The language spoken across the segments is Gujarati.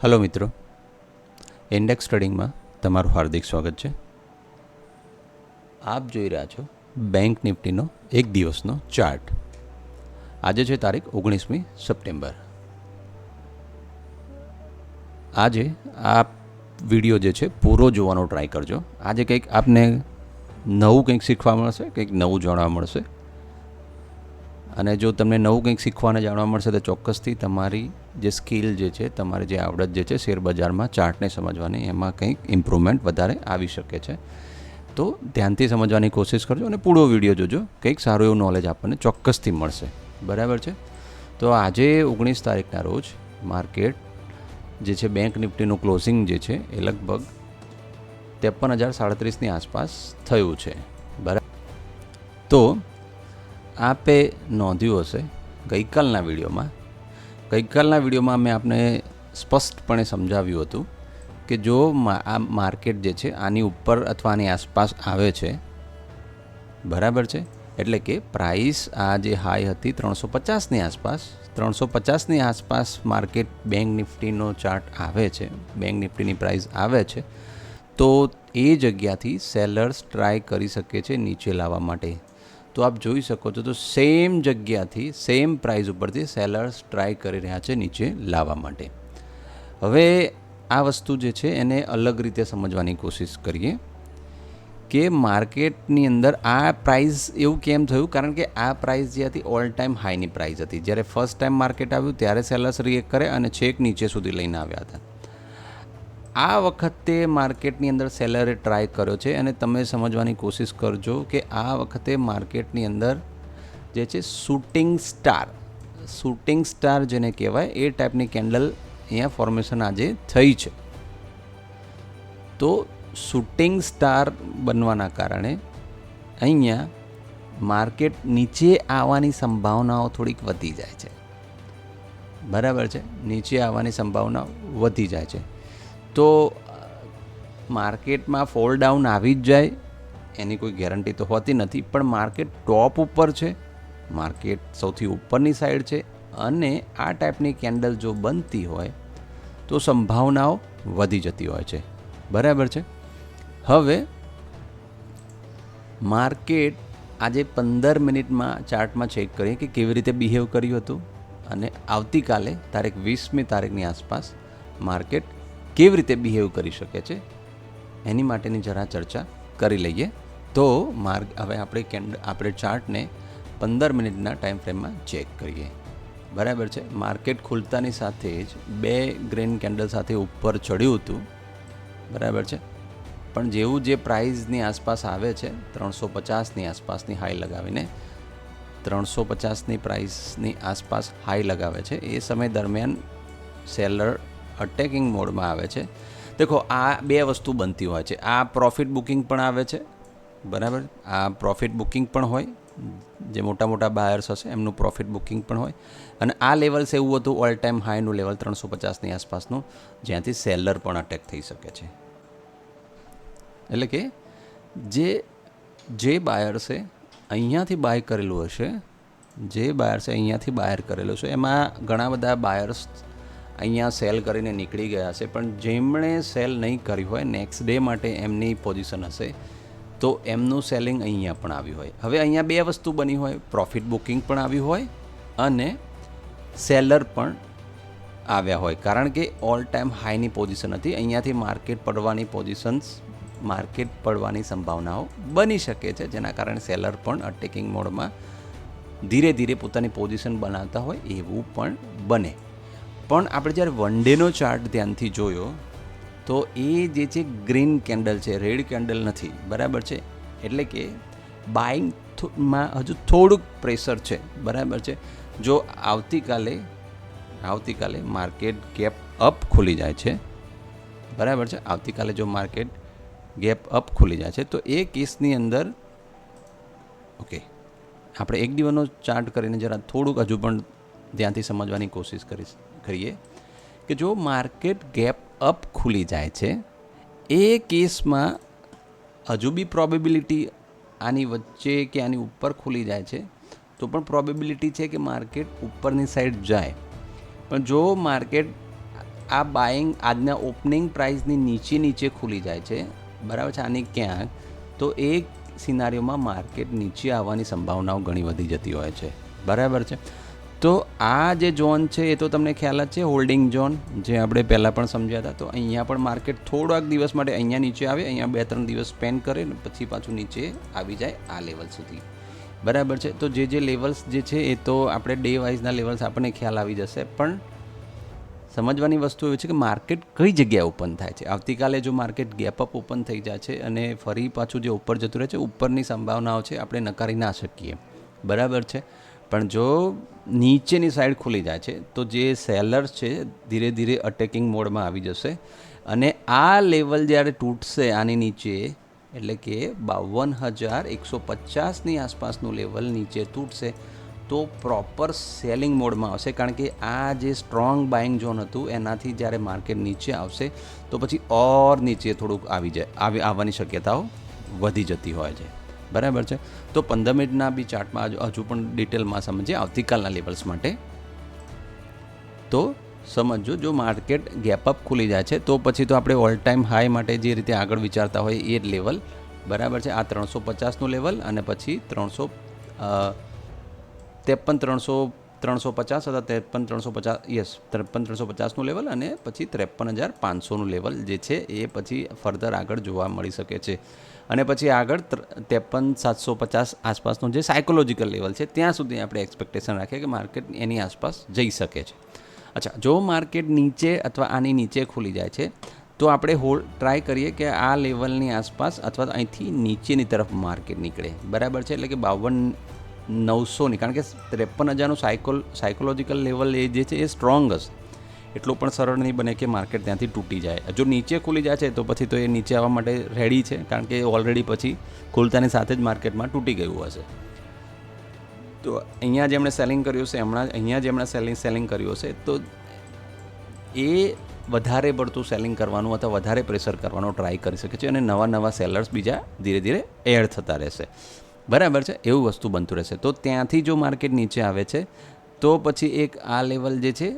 हेलो मित्रों, इंडेक्स ट्रेडिंग में तमारू हार्दिक स्वागत है। आप જોઈ રહ્યા છો બેંક નિફ્ટીનો એક દિવસનો ચાર્ટ। આજે છે તારીખ 19મી સપ્ટેમ્બર। આજે આ વિડીયો જે છે પૂરો જોવાનો ટ્રાય કરજો। આજે કંઈક આપને નવું કંઈક શીખવા મળશે, કંઈક નવું જાણવા મળશે। અને જો તમને નવું કંઈક શીખવાને જાણવા મળશે તો ચોક્કસથી તમારી જે સ્કિલ જે છે, તમારી જે આવડત જે છે શેર બજારમાં ચાર્ટને સમજવાની, એમાં કંઈક ઇમ્પ્રુવમેન્ટ વધારે આવી શકે છે। તો ધ્યાનથી સમજવાની કોશિશ કરજો અને પૂરો વિડીયો જોજો, કંઈક સારું એવું નોલેજ આપણને ચોક્કસથી મળશે, બરાબર છે। તો આજે 19 તારીખના રોજ માર્કેટ જે છે બેંક નિફ્ટીનું ક્લોઝિંગ જે છે એ લગભગ 53,037ની આસપાસ થયું છે, બરાબર। તો આપે નોંધ્યું હશે ગઈકાલના વિડીયોમાં મેં આપને સ્પષ્ટપણે સમજાવ્યું હતું કે જો આ માર્કેટ જે છે આની ઉપર અથવા આની આસપાસ આવે છે, બરાબર છે, એટલે કે પ્રાઇસ આ જે હાઈ હતી 350ની આસપાસ, 350ની આસપાસ માર્કેટ બેંક નિફ્ટીનો ચાર્ટ આવે છે, બેંક નિફ્ટીની પ્રાઇસ આવે છે, તો એ જગ્યાથી સેલર્સ ટ્રાય કરી શકે છે નીચે લાવવા માટે। તો આપ જોઈ શકો છો, તો સેમ જગ્યાથી સેમ પ્રાઇસ ઉપરથી સેલર્સ ટ્રાય કરી રહ્યા છે નીચે લાવવા માટે। હવે આ વસ્તુ જે છે એને અલગ રીતે સમજવાની કોશિશ કરીએ કે માર્કેટની અંદર આ પ્રાઇસ એવું કેમ થયું, કારણ કે આ પ્રાઇસ જે હતી ઓલ ટાઈમ હાઈની પ્રાઇસ હતી। જ્યારે ફર્સ્ટ ટાઈમ માર્કેટ આવ્યું ત્યારે સેલર્સ રિએક્ટ કરે અને છેક નીચે સુધી લઈને આવ્યા હતા। આ વખતે માર્કેટની અંદર સેલરે ટ્રાય કર્યો છે અને તમે સમજવાની કોશિશ કરજો કે આ વખતે માર્કેટની અંદર જે છે શૂટિંગ સ્ટાર જેને કહેવાય એ ટાઈપની કેન્ડલ અહીંયા ફોર્મેશન આજે થઈ છે। તો શૂટિંગ સ્ટાર બનવાના કારણે અહીંયા માર્કેટ નીચે આવવાની સંભાવનાઓ થોડીક વધી જાય છે, બરાબર છે, નીચે આવવાની સંભાવના વધી જાય છે। તો માર્કેટમાં ફોલ ડાઉન આવી જ જાય એની કોઈ ગેરંટી તો હોતી નથી, પણ માર્કેટ ટોપ ઉપર છે, માર્કેટ સૌથી ઉપરની સાઈડ છે અને આ ટાઈપની કેન્ડલ જો બનતી હોય તો સંભાવનાઓ વધી જતી હોય છે, બરાબર છે। હવે માર્કેટ આજે 15 મિનિટમાં ચાર્ટમાં ચેક કરીએ કે કેવી રીતે બિહેવ કર્યું હતું અને આવતીકાલે તારીખ 20મી તારીખની આસપાસ માર્કેટ કેવી રીતે બિહેવ કરી શકે છે એની માટેની જરા ચર્ચા કરી લઈએ। તો હવે આપણે ચાર્ટને 15 મિનિટના ટાઈમ ફ્રેમમાં ચેક કરીએ, બરાબર છે। માર્કેટ ખુલતાની સાથે જ બે ગ્રીન કેન્ડલ સાથે ઉપર ચડ્યું હતું, બરાબર છે, પણ જેવું જે પ્રાઇઝની આસપાસ આવે છે 350ની આસપાસની હાઈ લગાવીને 350ની પ્રાઇસની આસપાસ હાઈ લગાવે છે, એ સમય દરમિયાન સેલર અટેકિંગ મોડમાં આવે છે। દેખો આ બે વસ્તુ બનતી હોય છે, આ પ્રોફિટ બુકિંગ પણ આવે છે, બરાબર, આ પ્રોફિટ બુકિંગ પણ હોય, જે મોટા બાયર્સ હશે એમનું પ્રોફિટ બુકિંગ પણ હોય, અને આ લેવલ્સ એવું હતું ઓલ ટાઈમ હાઈનું લેવલ 350ની આસપાસનું, જ્યાંથી સેલર પણ અટેક થઈ શકે છે। એટલે કે જે બાયર્સે અહીંયાથી બાય કરેલું હશે, એમાં ઘણા બધા બાયર્સ અહીંયા સેલ કરીને નીકળી ગયા હશે, પણ જેમણે સેલ નહીં કરી હોય નેક્સ્ટ ડે માટે એમની પોઝિશન હશે તો એમનું સેલિંગ અહીંયા પણ આવ્યું હોય। હવે અહીંયા બે વસ્તુ બની હોય, પ્રોફિટ બુકિંગ પણ આવ્યું હોય અને સેલર પણ આવ્યા હોય, કારણ કે ઓલ ટાઈમ હાઈની પોઝિશન હતી, અહીંયાથી માર્કેટ પડવાની સંભાવનાઓ બની શકે છે, જેના કારણે સેલર પણ અટેકિંગ મોડમાં ધીરે ધીરે પોતાની પોઝિશન બનાવતા હોય એવું પણ બને। પણ આપણે જ્યારે વન ડેનો ચાર્ટ ધ્યાનથી જોયો તો એ જે છે ગ્રીન કેન્ડલ છે, રેડ કેન્ડલ નથી, બરાબર છે, એટલે કે બાઇંગમાં હજુ થોડુંક પ્રેશર છે, બરાબર છે। જો આવતીકાલે માર્કેટ ગેપ અપ ખુલી જાય છે, બરાબર છે, આવતીકાલે જો માર્કેટ ગેપ અપ ખુલી જાય છે તો એ કેસની અંદર ઓકે આપણે એક દિવસનો ચાર્ટ કરીને જરા થોડુંક હજુ પણ ધ્યાનથી સમજવાની કોશિશ કરીએ કે જો માર્કેટ ગેપ અપ ખુલી જાય છે એ કેસમાં હજુ બી પ્રોબેબિલિટી આની વચ્ચે કે આની ઉપર ખુલી જાય છે તો પણ પ્રોબેબિલિટી છે કે માર્કેટ ઉપરની સાઈડ જાય, પણ જો માર્કેટ આ બાઇંગ આજના ઓપનિંગ પ્રાઇસની નીચે ખુલી જાય છે, બરાબર છે, આની ક્યાંક, તો એ સિનારીઓમાં માર્કેટ નીચે આવવાની સંભાવનાઓ ઘણી વધી જતી હોય છે, બરાબર છે. તો આ જે ઝોન છે એ તો તમને ખ્યાલ જ છે, હોલ્ડિંગ ઝોન, જે આપણે પહેલાં પણ સમજ્યા હતા. તો અહીંયા પણ માર્કેટ થોડાક દિવસ માટે અહીંયા નીચે આવે, અહીંયા 2-3 દિવસ સ્પેન્ડ કરે ને પછી પાછું નીચે આવી જાય આ લેવલ સુધી, બરાબર છે. તો જે લેવલ્સ જે છે એ તો આપણે ડે વાઇઝના લેવલ્સ આપણને ખ્યાલ આવી જશે, પણ સમજવાની વસ્તુ એવી છે કે માર્કેટ કઈ જગ્યાએ ઓપન થાય છે. આવતીકાલે જો માર્કેટ ગેપ અપ ઓપન થઈ જાય છે અને ફરી પાછું જે ઉપર જતું રહે છે, ઉપરની સંભાવનાઓ છે આપણે નકારી ના શકીએ, બરાબર છે. પણ જો નીચેની સાઈડ ખુલી જાય છે તો જે સેલર્સ છે ધીરે ધીરે અટેકિંગ મોડમાં આવી જશે, અને આ લેવલ જ્યારે તૂટશે આની નીચે, એટલે કે 52,150ની આસપાસનું લેવલ નીચે તૂટશે તો પ્રોપર સેલિંગ મોડમાં આવશે. કારણ કે આ જે સ્ટ્રોંગ બાઇંગ ઝોન હતું એનાથી જ્યારે માર્કેટ નીચે આવશે તો પછી ઓર નીચે થોડુંક આવવાની શક્યતાઓ વધી જતી હોય છે, બરાબર છે. તો 15 મિનિટના બી ચાર્ટમાં હજુ પણ ડિટેલમાં સમજીએ આવતીકાલના લેવલ્સ માટે. તો સમજો, જો માર્કેટ ગેપ અપ ખુલી જાય છે તો પછી તો આપણે ઓલ ટાઈમ હાઈ માટે જે રીતે આગળ વિચારતા હોય એ જ લેવલ, બરાબર છે, આ 350નું લેવલ, અને પછી 350 અથવા 53,350નું લેવલ, અને પછી 53,500નું લેવલ જે છે એ પછી ફર્ધર આગળ જોવા મળી શકે છે. અને પછી આગળ 53,750 આસપાસનું જે સાયકોલોજીકલ લેવલ છે ત્યાં સુધી આપણે એક્સપેક્ટેશન રાખીએ કે માર્કેટ એની આસપાસ જઈ શકે છે. અચ્છા, જો માર્કેટ નીચે અથવા આની નીચે ખુલી જાય છે તો આપણે ટ્રાય કરીએ કે આ લેવલની આસપાસ અથવા તો અહીંથી નીચેની તરફ માર્કેટ નીકળે, બરાબર છે. એટલે કે 52,900ની, કારણ કે 53,000નું સાયકોલોજીકલ લેવલ એ જે છે એ સ્ટ્રોંગ હશે, એટલું પણ સરળ નહીં બને કે માર્કેટ ત્યાંથી તૂટી જાય. જો નીચે ખુલી જાય છે તો પછી તો એ નીચે આવવા માટે રેડી છે, કારણ કે ઓલરેડી પછી ખુલતાની સાથે જ માર્કેટમાં તૂટી ગયું હશે. તો અહીંયા જેમણે સેલિંગ કર્યું છે અહીંયા જેમણે સેલિંગ કર્યું હશે તો એ વધારે પડતું સેલિંગ કરવાનું અથવા વધારે પ્રેશર કરવાનો ટ્રાય કરી શકે છે, અને નવા સેલર્સ બીજા ધીરે ધીરે એડ થતા રહેશે, બરાબર છે. એવું વસ્તુ બનતું રહેશે. તો ત્યાંથી જો માર્કેટ નીચે આવે છે તો પછી એક આ લેવલ જે છે,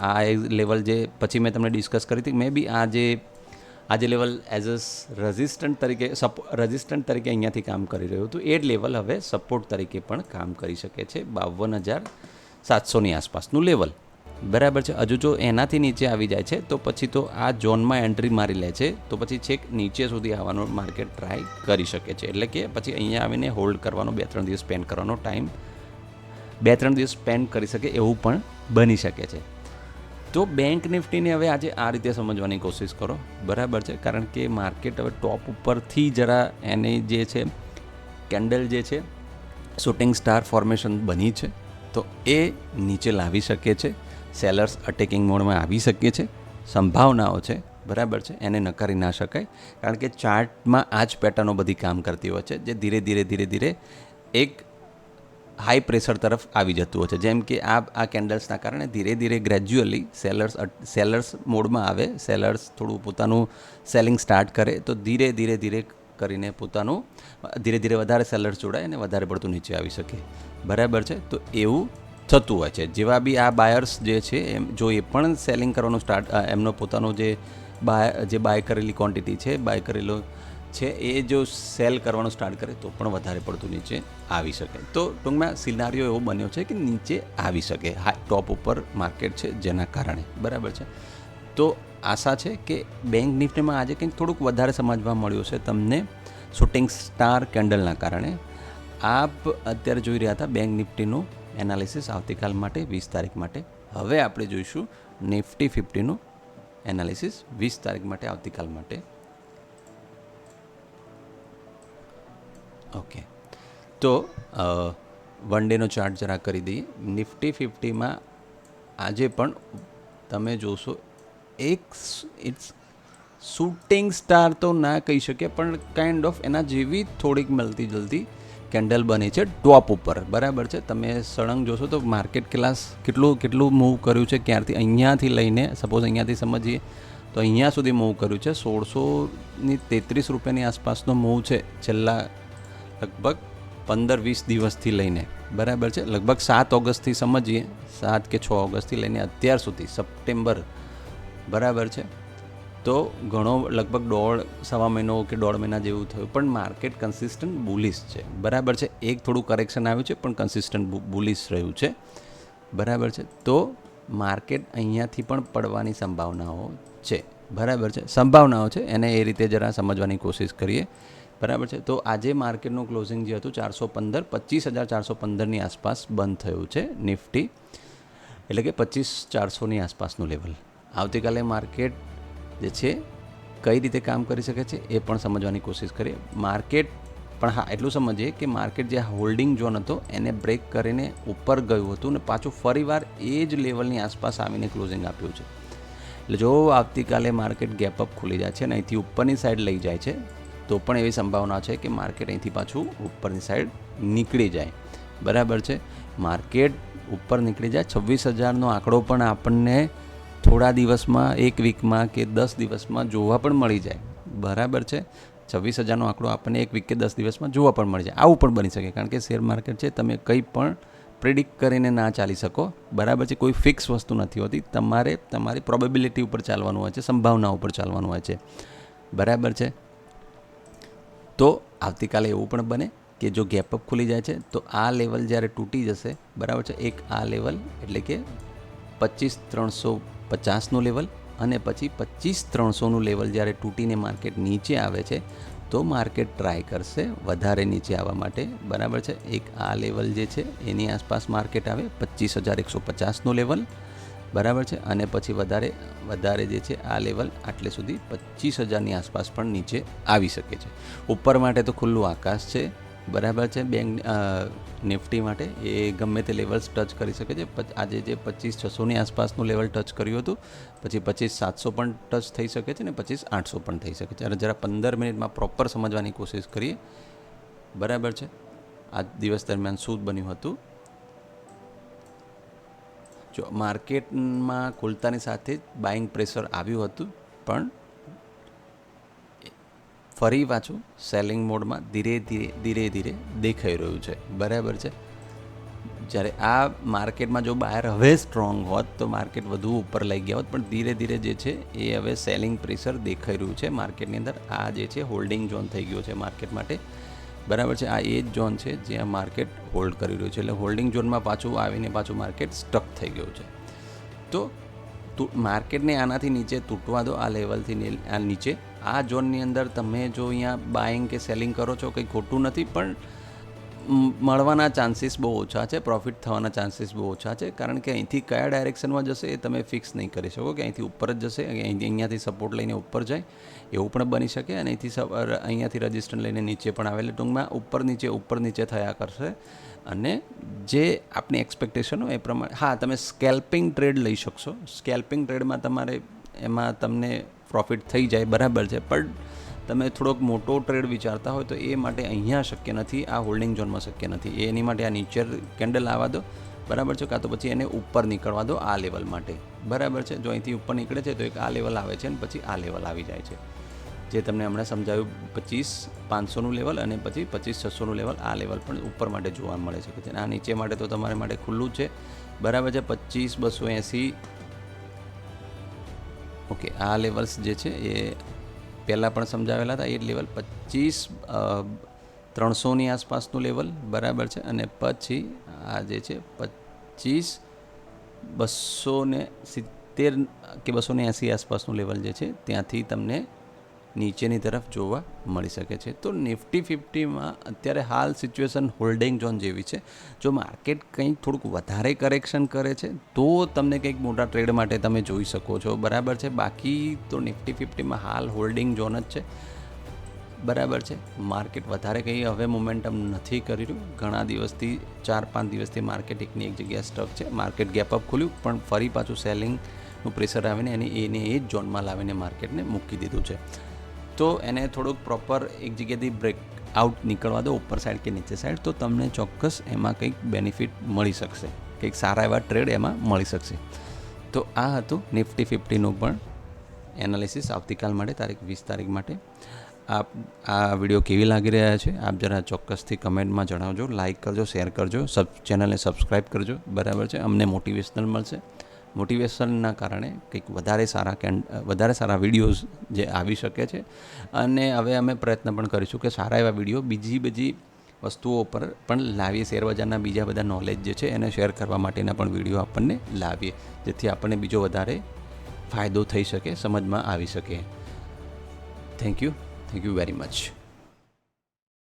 આ લેવલ જે પછી મેં તમને ડિસ્કસ કરી હતી, મે બી આ જે લેવલ એઝ અ રેઝિસ્ટન્ટ તરીકે અહીંયાથી કામ કરી રહ્યું હતું, એ જ લેવલ હવે સપોર્ટ તરીકે પણ કામ કરી શકે છે, 52,700ની આસપાસનું લેવલ, બરાબર છે. હજુ જો એનાથી નીચે આવી જાય છે તો પછી તો આ ઝોનમાં એન્ટ્રી મારી લે છે તો પછી છેક નીચે સુધી આવવાનો માર્કેટ ટ્રાય કરી શકે છે. એટલે કે પછી અહીંયા આવીને હોલ્ડ કરવાનો 2-3 દિવસ સ્પેન્ડ કરવાનો ટાઈમ 2-3 દિવસ સ્પેન્ડ કરી શકે એવું પણ બની શકે છે. તો બેંક નિફ્ટીને હવે આજે આ રીતે સમજવાની કોશિશ કરો, બરાબર છે. કારણ કે માર્કેટ હવે ટોપ ઉપરથી જરા એની જે છે કેન્ડલ જે છે શૂટિંગ સ્ટાર ફોર્મેશન બની છે તો એ નીચે લાવી શકે છે, સેલર્સ અટેકિંગ મોડમાં આવી શકે છે, સંભાવનાઓ છે, બરાબર છે, એને નકારી ના શકાય. કારણ કે ચાર્ટમાં આ જ પેટર્નો બધી કામ કરતી હોય છે, જે ધીરે ધીરે એક હાઈ પ્રેશર તરફ આવી જતું હોય છે. જેમ કે આ કેન્ડલ્સના કારણે ધીરે ધીરે ગ્રેજ્યુઅલી સેલર્સ મોડમાં આવે, સેલર્સ થોડું પોતાનું સેલિંગ સ્ટાર્ટ કરે તો ધીરે કરીને પોતાનું ધીરે વધારે સેલર્સ જોડાય અને વધારે પડતું નીચે આવી શકે, બરાબર છે. તો એવું થતું હોય છે. જેવા બી આ બાયર્સ જે છે એમ જો એ પણ સેલિંગ કરવાનું એમનો પોતાનો જે બાય કરેલી ક્વોન્ટિટી છે, બાય કરેલો છે એ જો સેલ કરવાનું સ્ટાર્ટ કરે તો પણ વધારે પડતું નીચે આવી શકે. તો ટૂંકમાં સિનારીઓ એવો બન્યો છે કે નીચે આવી શકે, ટોપ ઉપર માર્કેટ છે જેના કારણે, બરાબર છે. તો આશા છે કે બેંક નિફ્ટીમાં આજે કંઈક થોડુંક વધારે સમજવા મળ્યું છે તમને શૂટિંગ સ્ટાર કેન્ડલના કારણે. આપ અત્યારે જોઈ રહ્યા હતા બેંક નિફ્ટીનું એનાલિસિસ આવતીકાલ માટે 20 તારીખ માટે. હવે આપણે જોઈશું નિફ્ટી 50નું એનાલિસિસ 20 તારીખ માટે આવતીકાલ માટે. ઓકે, તો વન ડેનો ચાર્ટ જરા કરી દઈએ. નિફ્ટી 50માં આજે પણ તમે જોશો ઇટ્સ શૂટિંગ સ્ટાર તો ના કહી શકીએ પણ કાઇન્ડ ઓફ એના જેવી થોડીક મળતી જલ્દી કેન્ડલ બની છે ટોપ ઉપર, બરાબર છે. તમે સળંગ જોશો તો માર્કેટ કેટલું મૂવ કર્યું છે, ક્યારથી અહીંયાથી લઈને સપોઝ અહીંયાથી સમજીએ તો અહીંયા સુધી મૂવ કર્યું છે. 1633 રૂપિયાની આસપાસનો મૂવ છે છેલ્લા લગભગ 15-20 દિવસથી લઈને, બરાબર છે. લગભગ 7 ઓગસ્ટથી સમજીએ, 7 કે 6 ઓગસ્ટથી લઈને અત્યાર સુધી સપ્ટેમ્બર બરાબર છે. તો ઘણો લગભગ સવા મહિનો કે 1.5 મહિના જેવું થયું, પણ માર્કેટ કન્સિસ્ટન્ટ બુલિશ છે. બરાબર છે. એક થોડું કરેક્શન આવ્યું છે, પણ કન્સિસ્ટન્ટ બુલિશ રહ્યું છે. બરાબર છે. તો માર્કેટ અહીંયાથી પણ પડવાની સંભાવનાઓ છે. બરાબર છે. સંભાવનાઓ છે, એને એ રીતે જરા સમજવાની કોશિશ કરીએ. બરાબર છે. તો આજે માર્કેટનું ક્લોઝિંગ જે હતું 25,415ની આસપાસ બંધ થયું છે નિફ્ટી, એટલે કે 25,400ની આસપાસનું લેવલ. આવતીકાલે માર્કેટ જે છે કઈ રીતે કામ કરી શકે છે એ પણ સમજવાની કોશિશ કરીએ. માર્કેટ પણ હા, એટલું સમજીએ કે માર્કેટ જે હોલ્ડિંગ ઝોન હતો એને બ્રેક કરીને ઉપર ગયું હતું અને પાછું ફરીવાર એ જ લેવલની આસપાસ આવીને ક્લોઝિંગ આપ્યું છે. એટલે જો આવતીકાલે માર્કેટ ગેપઅપ ખુલી જાય છે અને અહીંથી ઉપરની સાઈડ લઈ જાય છે, તો પણ એવી સંભાવના છે કે માર્કેટ અહીંથી પાછું ઉપરની સાઈડ નીકળી જાય. બરાબર છે. માર્કેટ ઉપર નીકળી જાય, 26,000નો આંકડો પણ આપણને થોડા દિવસમાં, એક વીકમાં કે 10 દિવસમાં જોવા પણ મળી જાય. બરાબર છે. 26,000નો આંકડો આપણને એક વીક કે 10 દિવસમાં જોવા પણ મળી જાય. આવું પણ બની શકે, કારણ કે શેર માર્કેટ છે, તમે કંઈ પણ પ્રિડિક્ટ કરીને ના ચાલી શકો. બરાબર છે. કોઈ ફિક્સ વસ્તુ નથી હોતી. તમારે તમારી પ્રોબેબિલિટી ઉપર ચાલવાનું હોય છે, સંભાવના ઉપર ચાલવાનું હોય છે. બરાબર છે. તો આવતીકાલે એવું પણ બને કે જો ગેપઅપ ખુલી જાય છે તો આ લેવલ જ્યારે તૂટી જશે, બરાબર છે, એક આ લેવલ એટલે કે 25,350નું લેવલ, અને પછી 25,300નું લેવલ જ્યારે તૂટીને માર્કેટ નીચે આવે છે તો માર્કેટ ટ્રાય કરશે વધારે નીચે આવવા માટે. બરાબર છે. એક આ લેવલ જે છે એની આસપાસ માર્કેટ આવે, 25,150નું લેવલ. બરાબર છે. અને પછી વધારે જે છે આ લેવલ આટલે સુધી 25,000ની આસપાસ પણ નીચે આવી શકે છે. ઉપર માટે તો ખુલ્લું આકાશ છે. બરાબર છે. બેંક નિફ્ટી માટે એ ગમે તે લેવલ્સ ટચ કરી શકે છે. આજે જે 25,600ની આસપાસનું લેવલ ટચ કર્યું હતું, પછી 25,700 પણ ટચ થઈ શકે છે ને 25,800 પણ થઈ શકે છે. અને જરા 15 મિનિટમાં પ્રોપર સમજવાની કોશિશ કરીએ. બરાબર છે. આજ દિવસ દરમિયાન શું બન્યું હતું. જો માર્કેટમાં ખુલતાની સાથે જ બાઇંગ પ્રેશર આવ્યું હતું, પણ ફરી પાછું સેલિંગ મોડમાં ધીરે ધીરે દેખાઈ રહ્યું છે. બરાબર છે. જ્યારે આ માર્કેટમાં જો બહાર હવે સ્ટ્રોંગ હોત તો માર્કેટ વધુ ઉપર લઈ ગયા હોત, પણ ધીરે ધીરે જે છે એ હવે સેલિંગ પ્રેશર દેખાઈ રહ્યું છે માર્કેટની અંદર. આ જે છે હોલ્ડિંગ ઝોન થઈ ગયો છે માર્કેટ માટે. બરાબર છે. આ એ જ ઝોન છે જ્યાં માર્કેટ હોલ્ડ કરી રહ્યું છે. એટલે હોલ્ડિંગ ઝોનમાં પાછું આવીને પાછું માર્કેટ સ્ટક થઈ ગયું છે. તો માર્કેટને આનાથી નીચે તૂટવા દો, આ લેવલથી આ નીચે. આ ઝોનની અંદર તમે જો અહીંયા બાઇંગ કે સેલિંગ કરો છો, કંઈ ખોટું નથી, પણ મળવાના ચાન્સીસ બહુ ઓછા છે, પ્રોફિટ થવાના ચાન્સીસ બહુ ઓછા છે. કારણ કે અહીંથી કયા ડાયરેક્શનમાં જશે એ તમે ફિક્સ નહીં કરી શકો કે અહીંથી ઉપર જ જશે, અહીંયાથી સપોર્ટ લઈને ઉપર જાય, એવું પણ બની શકે. અને અહીંયાથી રજિસ્ટન્સ લઈને નીચે પણ આવે. એટલે ટૂંકમાં ઉપર નીચે થયા કરશે. અને જે આપની એક્સપેક્ટેશન હોય એ પ્રમાણે હા, તમે સ્કેલ્પિંગ ટ્રેડ લઈ શકશો. સ્કેલ્પિંગ ટ્રેડમાં એમાં તમને પ્રોફિટ થઈ જાય. બરાબર છે. પણ તમે થોડોક મોટો ટ્રેડ વિચારતા હોય તો એ માટે અહીંયા શક્ય નથી, આ હોલ્ડિંગ ઝોનમાં શક્ય નથી. એની માટે આ નીચે કેન્ડલ આવવા દો. બરાબર છે. કાં તો પછી એને ઉપર નીકળવા દો આ લેવલ માટે. બરાબર છે. જો અહીંથી ઉપર નીકળે છે તો એક આ લેવલ આવે છે અને પછી આ લેવલ આવી જાય છે, જે તમને હમણાં સમજાવ્યું. 25,500નું લેવલ અને પછી 25,600નું લેવલ, આ લેવલ પણ ઉપર માટે જોવા મળે છે. આ નીચે માટે તો તમારે માટે ખુલ્લું છે. બરાબર છે. 25,280. ઓકે, આ લેવલ્સ જે છે એ પહેલાં પણ સમજાવેલા હતા. એ લેવલ 25,300ની આસપાસનું લેવલ. બરાબર છે. અને પછી આ જે છે 25,270 કે 280 આસપાસનું લેવલ જે છે ત્યાંથી તમને નીચેની તરફ જોવા મળી શકે છે. તો નિફ્ટી 50માં અત્યારે હાલ સિચ્યુએશન હોલ્ડિંગ ઝોન જેવી છે. જો માર્કેટ કંઈક થોડુંક વધારે કરેક્શન કરે છે તો તમને કંઈક મોટા ટ્રેડ માટે તમે જોઈ શકો છો. બરાબર છે. બાકી તો નિફ્ટી 50માં હાલ હોલ્ડિંગ ઝોન જ છે. બરાબર છે. માર્કેટ વધારે કંઈ હવે મોમેન્ટમ નથી કરી રહ્યું. ઘણા દિવસથી 4-5 દિવસથી માર્કેટ એકની એક જગ્યાએ સ્ટક છે. માર્કેટ ગેપઅપ ખુલ્યું, પણ ફરી પાછું સેલિંગનું પ્રેશર આવીને એને એ જ ઝોનમાં લાવીને માર્કેટને મૂકી દીધું છે. તો એને થોડુંક પ્રોપર એક જગ્યાથી બ્રેક આઉટ નીકળવા દો, ઉપર સાઈડ કે નીચે સાઈડ, તો તમને ચોક્કસ એમાં કંઈક બેનિફિટ મળી શકશે, કંઈક સારા એવા ટ્રેડ એમાં મળી શકશે. તો આ હતું નિફ્ટી 50નું પણ એનાલિસિસ આવતીકાલ માટે, તારીખ 20 તારીખ માટે. આ વિડીયો કેવી લાગી રહ્યા છે આપ જરા ચોક્કસથી કમેન્ટમાં જણાવજો. લાઇક કરજો, શેર કરજો, ચેનલને સબસ્ક્રાઈબ કરજો. બરાબર છે. અમને મોટિવેશનલ મળશે. મોટિવેશનના કારણે કંઈક વધારે સારા વિડીયોઝ જે આવી શકે છે. અને હવે અમે પ્રયત્ન પણ કરીશું કે સારા એવા વિડીયો બધી વસ્તુઓ પર પણ લાવીએ, શેરબજારના બીજા બધા નોલેજ જે છે એને શેર કરવા માટેના પણ વિડીયો આપણને લાવીએ, જેથી આપણને બીજો વધારે ફાયદો થઈ શકે, સમજમાં આવી શકે. Thank you very much.